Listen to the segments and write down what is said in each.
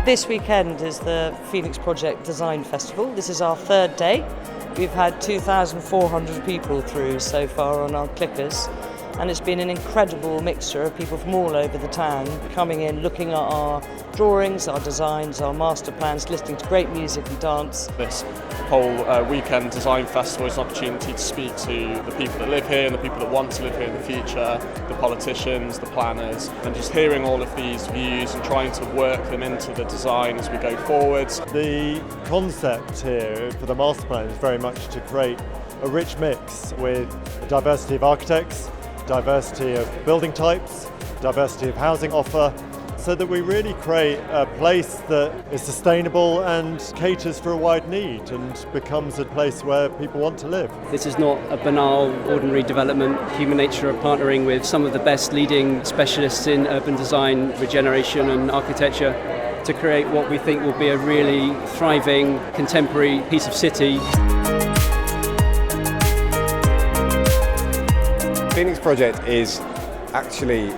This weekend is the Phoenix Project Design Festival. This is our third day. We've had 2,400 people through so far on our clickers, and it's been an incredible mixture of people from all over the town coming in, looking at our drawings, our designs, our master plans, listening to great music and dance. This whole weekend design festival is an opportunity to speak to the people that live here and the people that want to live here in the future, the politicians, the planners, and just hearing all of these views and trying to work them into the design as we go forwards. The concept here for the master plan is very much to create a rich mix with a diversity of architects, diversity of building types, diversity of housing offer, so that we really create a place that is sustainable and caters for a wide need and becomes a place where people want to live. This is not a banal, ordinary development. Human Nature are partnering with some of the best leading specialists in urban design, regeneration and architecture to create what we think will be a really thriving, contemporary piece of city. Phoenix Project is actually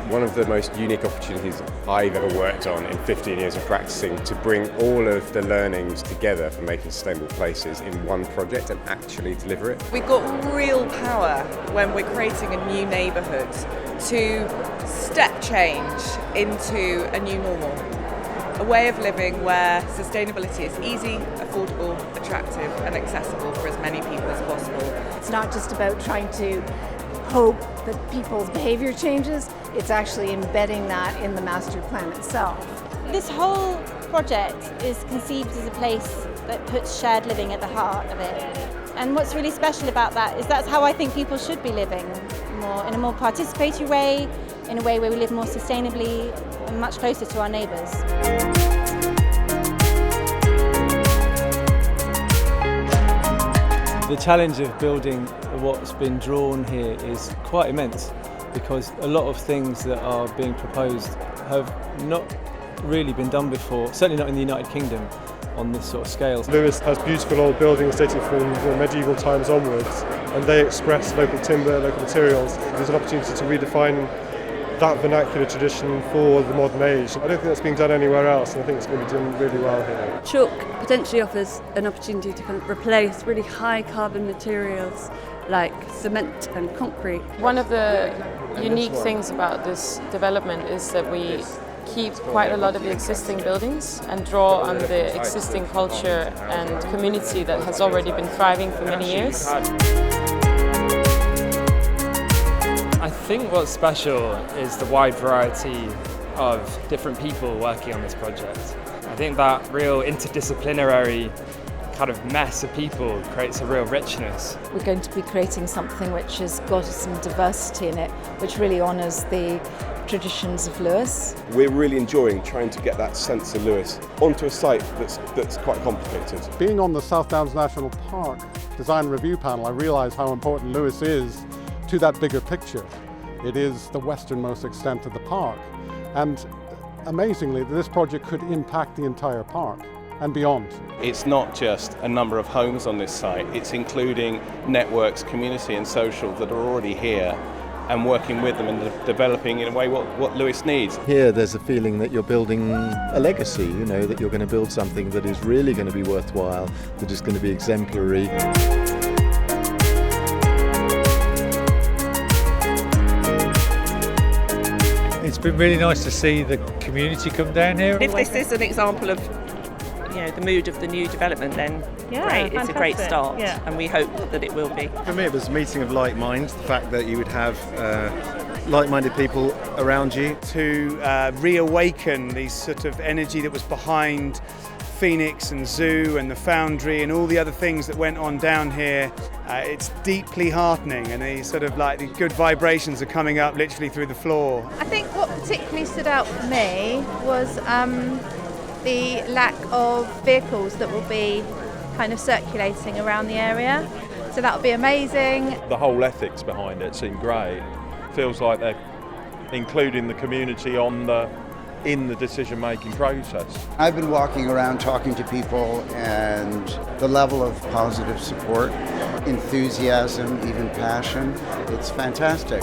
one of the most unique opportunities I've ever worked on in 15 years of practicing, to bring all of the learnings together for making sustainable places in one project and actually deliver it. We've got real power when we're creating a new neighbourhood to step change into a new normal. A way of living where sustainability is easy, affordable, attractive and accessible for as many people as possible. It's not just about trying to hope that people's behaviour changes, it's actually embedding that in the master plan itself. This whole project is conceived as a place that puts shared living at the heart of it. And what's really special about that is that's how I think people should be living, in a more participatory way, in a way where we live more sustainably and much closer to our neighbours. The challenge of building what's been drawn here is quite immense, because a lot of things that are being proposed have not really been done before, certainly not in the United Kingdom on this sort of scale. Lewes has beautiful old buildings dating from medieval times onwards, and they express local timber, local materials. There's an opportunity to redefine that vernacular tradition for the modern age. I don't think that's being done anywhere else, and I think it's going to be done really well here. Chalk potentially offers an opportunity to kind of replace really high carbon materials like cement and concrete. One of the unique things about this development is that we keep quite a lot of the existing buildings and draw on the existing culture and community that has already been thriving for many years. I think what's special is the wide variety of different people working on this project. I think that real interdisciplinary kind of mess of people creates a real richness. We're going to be creating something which has got some diversity in it, which really honours the traditions of Lewes. We're really enjoying trying to get that sense of Lewes onto a site that's quite complicated. Being on the South Downs National Park Design Review panel, I realised how important Lewes is to that bigger picture. It is the westernmost extent of the park, and amazingly this project could impact the entire park and beyond. It's not just a number of homes on this site, it's including networks, community and social that are already here and working with them and developing in a way what Lewes needs. Here there's a feeling that you're building a legacy, that you're going to build something that is really going to be worthwhile, that is going to be exemplary. It's been really nice to see the community come down here. If this is an example of the mood of the new development, then great, it's a great start, and we hope that it will be. For me it was a meeting of like minds, the fact that you would have like-minded people around you. To reawaken the sort of energy that was behind Phoenix and Zoo and the Foundry and all the other things that went on down here. It's deeply heartening, and the good vibrations are coming up literally through the floor. I think what particularly stood out for me was the lack of vehicles that will be kind of circulating around the area. So that would be amazing. The whole ethics behind it seem great. Feels like they're including the community in the decision-making process. I've been walking around talking to people, and the level of positive support, enthusiasm, even passion, it's fantastic.